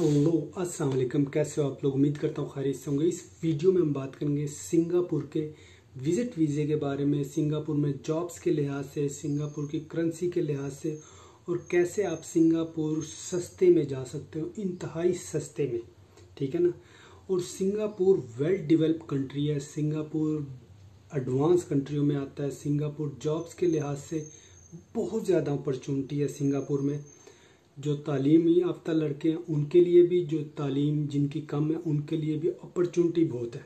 Hello अस्सलाम वालेकुम, कैसे हो आप लोग। उम्मीद करता हूँ खैरियत से होंगे। इस वीडियो में हम बात करेंगे सिंगापुर के विजिट वीज़े के बारे में, सिंगापुर में जॉब्स के लिहाज से, सिंगापुर की करेंसी के लिहाज से, और कैसे आप सिंगापुर सस्ते में जा सकते हो, इंतहाई सस्ते में, ठीक है ना। और सिंगापुर वेल डेवलप कंट्री है, सिंगापुर एडवांस कंट्रियों में आता है। सिंगापुर जॉब्स के लिहाज से बहुत ज़्यादा अपॉर्चुनिटी है सिंगापुर में। जो तालीमी याफ्ता लड़के हैं उनके लिए भी, जो तालीम जिनकी कम है उनके लिए भी अपॉर्चुनिटी बहुत है।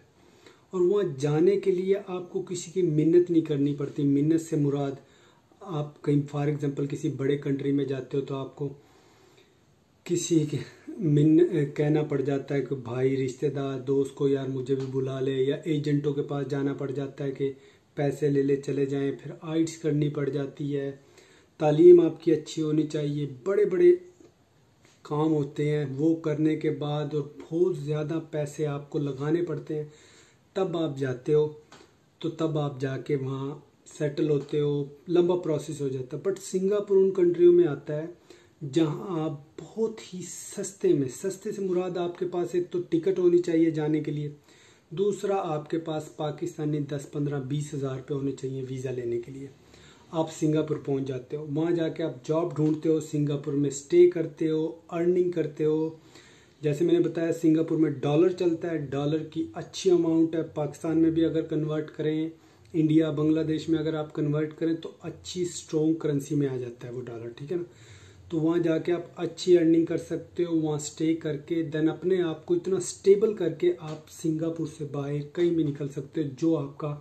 और वहाँ जाने के लिए आपको किसी की मिन्नत नहीं करनी पड़ती। मिन्नत से मुराद, आप कहीं फॉर एग्जांपल किसी बड़े कंट्री में जाते हो तो आपको किसी के कहना पड़ जाता है कि भाई, रिश्तेदार, दोस्त को यार मुझे भी बुला ले, या एजेंटों के पास जाना पड़ जाता है कि पैसे ले ले चले जाएं, फिर आइट्स करनी पड़ जाती है। तालीम आपकी अच्छी होनी चाहिए, बड़े बड़े काम होते हैं वो करने के बाद, और बहुत ज़्यादा पैसे आपको लगाने पड़ते हैं, तब आप जाते हो। तो तब आप जाके वहाँ सेटल होते हो, लंबा प्रोसेस हो जाता है। बट सिंगापुर उन कंट्रियों में आता है जहाँ आप बहुत ही सस्ते में, सस्ते से मुराद आपके पास एक तो टिकट होनी चाहिए जाने के लिए, दूसरा आपके पास पाकिस्तानी 10-15-20 हज़ार रुपये होने चाहिए वीज़ा लेने के लिए। आप सिंगापुर पहुंच जाते हो, वहाँ जाके आप जॉब ढूंढते हो, सिंगापुर में स्टे करते हो, अर्निंग करते हो। जैसे मैंने बताया सिंगापुर में डॉलर चलता है, डॉलर की अच्छी अमाउंट है। पाकिस्तान में भी अगर कन्वर्ट करें, इंडिया बांग्लादेश में अगर आप कन्वर्ट करें तो अच्छी स्ट्रॉन्ग करेंसी में आ जाता है वो डॉलर, ठीक है ना। तो वहाँ जाके आप अच्छी अर्निंग कर सकते हो, वहाँ स्टे करके देन अपने आप को इतना स्टेबल करके आप सिंगापुर से बाहर कहीं भी निकल सकते हो, जो आपका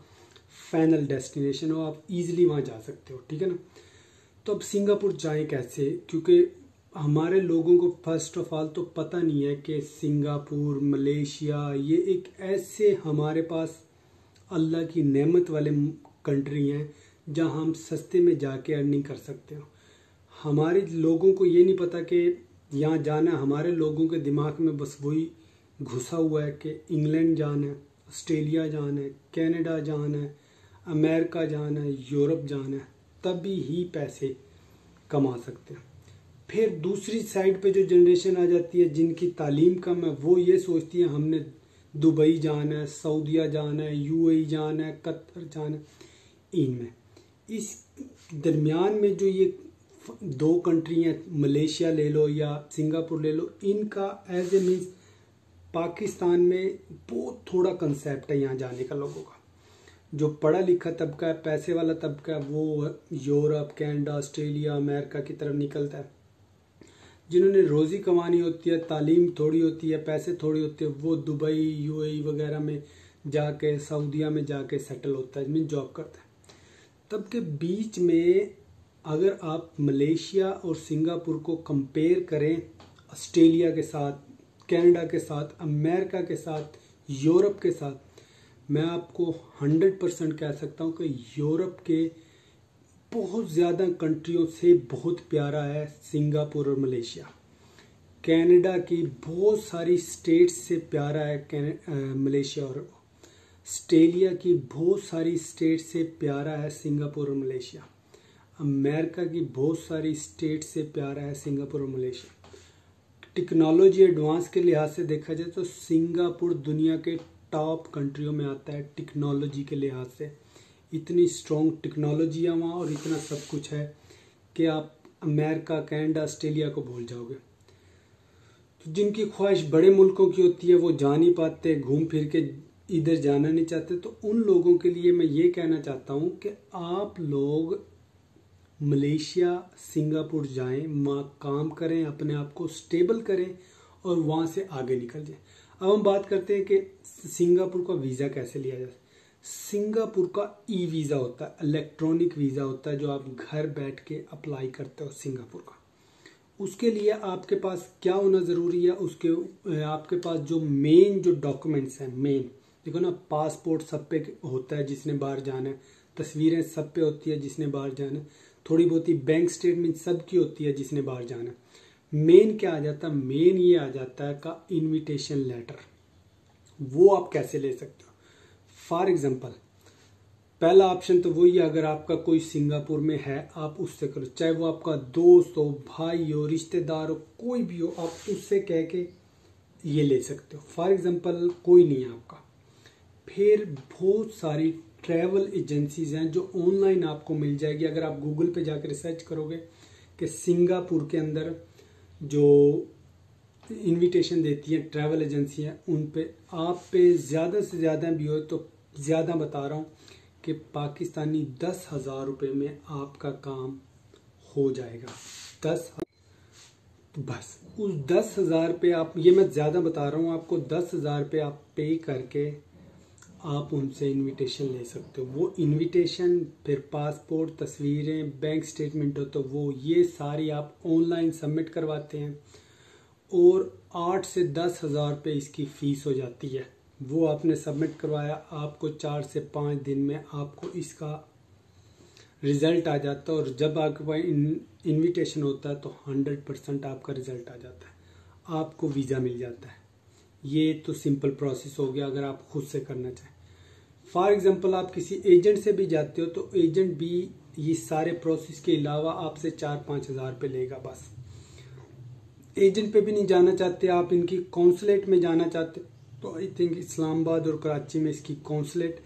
फाइनल डेस्टिनेशन हो, आप इजीली वहाँ जा सकते हो, ठीक है ना। तो अब सिंगापुर जाएं कैसे, क्योंकि हमारे लोगों को फर्स्ट ऑफ ऑल तो पता नहीं है कि सिंगापुर, मलेशिया, ये एक ऐसे हमारे पास अल्लाह की नेमत वाले कंट्री हैं जहाँ हम सस्ते में जाके अर्निंग कर सकते हो। हमारे लोगों को ये नहीं पता कि यहाँ जाना। हमारे लोगों के दिमाग में बस वही घुसा हुआ है कि इंग्लैंड जाना है, ऑस्ट्रेलिया जाना है, कनाडा जाना है, अमेरिका जाना है, यूरोप जाना है, तभी ही पैसे कमा सकते हैं। फिर दूसरी साइड पे जो जनरेशन आ जाती है जिनकी तालीम कम है, वो ये सोचती है हमने दुबई जाना है, सऊदीया जाना है, यूएई जाना है, कतर जाना है। इनमें इस दरमियान में जो ये दो कंट्री हैं, मलेशिया ले लो या सिंगापुर ले लो, इनका एज ए मीन्स पाकिस्तान में बहुत थोड़ा कंसेप्ट है यहाँ जाने का लोगों का। जो पढ़ा लिखा तबका है, पैसे वाला तबका है, वो यूरोप, कनाडा, ऑस्ट्रेलिया, अमेरिका की तरफ निकलता है। जिन्होंने रोज़ी कमानी होती है, तालीम थोड़ी होती है, पैसे थोड़ी होते हैं, वो दुबई, यूएई वगैरह में जाके, सऊदीया में जाके सेटल होता है, मीन जॉब करता है। तब के बीच में अगर आप मलेशिया और सिंगापुर को कंपेयर करें ऑस्ट्रेलिया के साथ, कनाडा के साथ, अमेरिका के साथ, यूरोप के साथ, मैं आपको 100% कह सकता हूँ कि यूरोप के बहुत ज़्यादा कंट्रियों से बहुत प्यारा है सिंगापुर और मलेशिया। कनाडा की बहुत सारी स्टेट्स से प्यारा है मलेशिया, और ऑस्ट्रेलिया की बहुत सारी स्टेट्स से प्यारा है सिंगापुर और मलेशिया। अमेरिका की बहुत सारी स्टेट से प्यारा है सिंगापुर और मलेशिया। टेक्नोलॉजी एडवांस के लिहाज से देखा जाए तो सिंगापुर दुनिया के टॉप कंट्रियों में आता है टेक्नोलॉजी के लिहाज से। इतनी स्ट्रॉन्ग टेक्नोलॉजी है वहाँ, और इतना सब कुछ है कि आप अमेरिका, कनाडा, ऑस्ट्रेलिया को भूल जाओगे। तो जिनकी ख्वाहिश बड़े मुल्कों की होती है वो जा नहीं पाते, घूम फिर के इधर जाना नहीं चाहते। तो उन लोगों के लिए मैं ये कहना चाहता हूँ कि आप लोग मलेशिया, सिंगापुर जाएं, वहाँ काम करें, अपने आप को स्टेबल करें और वहाँ से आगे निकल जाएं। अब हम बात करते हैं कि सिंगापुर का वीज़ा कैसे लिया जाए। सिंगापुर का ई वीज़ा होता है, इलेक्ट्रॉनिक वीज़ा होता है, जो आप घर बैठ के अप्लाई करते हो सिंगापुर का। उसके लिए आपके पास क्या होना ज़रूरी है, उसके आपके पास जो मेन जो डॉक्यूमेंट्स हैं, मेन देखो ना, पासपोर्ट सब पे होता है जिसने बाहर जाना है, तस्वीरें सब पे होती है जिसने बाहर जाना है, थोड़ी बहुत ही बैंक स्टेटमेंट सब की होती है जिसने बाहर जाना है। मेन क्या आ जाता है, मेन ये आ जाता है का इनविटेशन लेटर। वो आप कैसे ले सकते हो। फॉर एग्जांपल, पहला ऑप्शन तो वही है, अगर आपका कोई सिंगापुर में है आप उससे करो, चाहे वो आपका दोस्त हो, भाई हो, रिश्तेदार हो, कोई भी हो, आप उससे कह के ये ले सकते हो। फॉर एग्जांपल कोई नहीं है आपका, फिर बहुत सारी ट्रैवल एजेंसीज हैं जो ऑनलाइन आपको मिल जाएगी। अगर आप गूगल पे जाकर रिसर्च करोगे कि सिंगापुर के अंदर जो इनविटेशन देती है ट्रैवल एजेंसी है, उन पे आप पे ज़्यादा से ज़्यादा भी हो तो ज़्यादा बता रहा हूँ कि पाकिस्तानी 10,000 रुपये में आपका काम हो जाएगा। 10 बस उस 10,000 पे आप, ये मैं ज़्यादा बता रहा हूँ आपको, 10,000 पे आप पे करके आप उनसे इनविटेशन ले सकते हो। वो इनविटेशन फिर पासपोर्ट, तस्वीरें, बैंक स्टेटमेंट हो तो वो ये सारी आप ऑनलाइन सबमिट करवाते हैं और 8 से 10,000 रुपये इसकी फ़ीस हो जाती है। वो आपने सबमिट करवाया, आपको 4 से 5 दिन में आपको इसका रिज़ल्ट आ जाता है और जब आपके पास इनविटेशन होता है तो 100% आपका रिज़ल्ट आ जाता है, आपको वीज़ा मिल जाता है। ये तो सिंपल प्रोसेस हो गया अगर आप खुद से करना चाहें। फॉर एग्जांपल आप किसी एजेंट से भी जाते हो तो एजेंट भी ये सारे प्रोसेस के अलावा आपसे 4-5 हज़ार रुपये लेगा। बस एजेंट पे भी नहीं जाना चाहते आप, इनकी कौंसलेट में जाना चाहते तो आई थिंक इस्लामाबाद और कराची में इसकी कौंसलेट,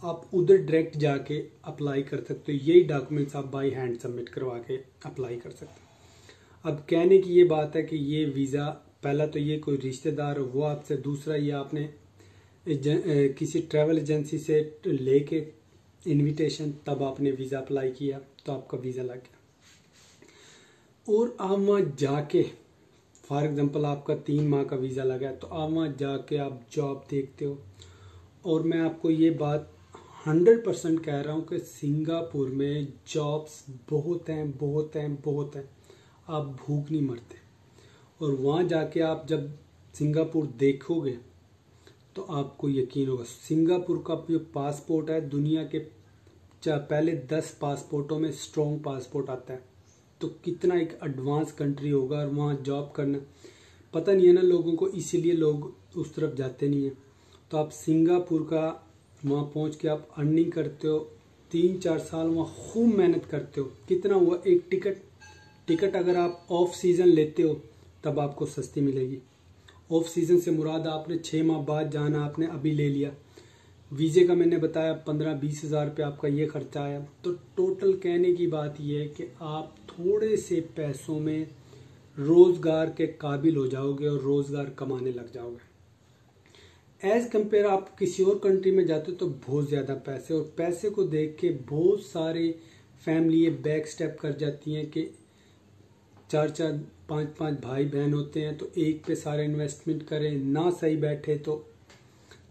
आप उधर डायरेक्ट जाके अप्लाई कर सकते हो। यही डॉक्यूमेंट्स आप बाई हैंड सबमिट करवा के अप्लाई कर सकते हो। अब कहने की ये बात है कि ये वीज़ा, पहला तो ये कोई रिश्तेदार हो वो आपसे, दूसरा ये आपने किसी ट्रैवल एजेंसी से लेके इनविटेशन, तब आपने वीज़ा अप्लाई किया तो आपका वीज़ा लग गया। और आप वहाँ जाके, फॉर एग्जांपल आपका 3 माह का वीज़ा लगा है तो आप वहाँ जाके आप जॉब देखते हो। और मैं आपको ये बात 100% कह रहा हूँ कि सिंगापुर में जॉब्स बहुत हैं, बहुत हैं, बहुत हैं, आप भूख नहीं मरते। और वहाँ जाके आप जब सिंगापुर देखोगे तो आपको यकीन होगा। सिंगापुर का जो पासपोर्ट है दुनिया के पहले 10 पासपोर्टों में स्ट्रॉन्ग पासपोर्ट आता है, तो कितना एक एडवांस कंट्री होगा। और वहाँ जॉब करना पता नहीं है ना लोगों को, इसीलिए लोग उस तरफ जाते नहीं हैं। तो आप सिंगापुर का वहाँ पहुँच के आप अर्निंग करते हो, 3-4 साल वहाँ खूब मेहनत करते हो। कितना हुआ, एक टिकट अगर आप ऑफ सीज़न लेते हो तब आपको सस्ती मिलेगी। ऑफ सीज़न से मुराद आपने 6 माह बाद जाना, आपने अभी ले लिया। वीज़े का मैंने बताया 15-20 हज़ार रुपये आपका ये खर्चा आया। तो टोटल कहने की बात यह है कि आप थोड़े से पैसों में रोज़गार के काबिल हो जाओगे और रोज़गार कमाने लग जाओगे। एज़ कंपेयर आप किसी और कंट्री में जाते हो तो बहुत ज़्यादा पैसे, और पैसे को देख के बहुत सारे फैमिली बैक स्टेप कर जाती हैं कि 4-4, 5-5 भाई बहन होते हैं तो एक पे सारे इन्वेस्टमेंट करें, ना सही बैठे तो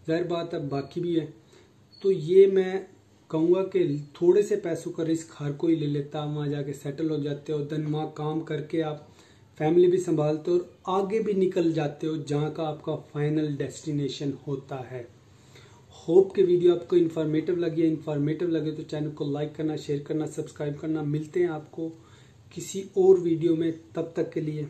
ज़ाहिर बात है बाकी भी है। तो ये मैं कहूँगा कि थोड़े से पैसों का रिस्क हर कोई ले लेता, वहाँ जाके सेटल हो जाते हो, दिन वहाँ काम करके आप फैमिली भी संभालते हो और आगे भी निकल जाते हो जहाँ का आपका फाइनल डेस्टिनेशन होता है। होप कि वीडियो आपको इन्फॉर्मेटिव लगे तो चैनल को लाइक करना, शेयर करना, सब्सक्राइब करना। मिलते हैं आपको किसी और वीडियो में, तब तक के लिए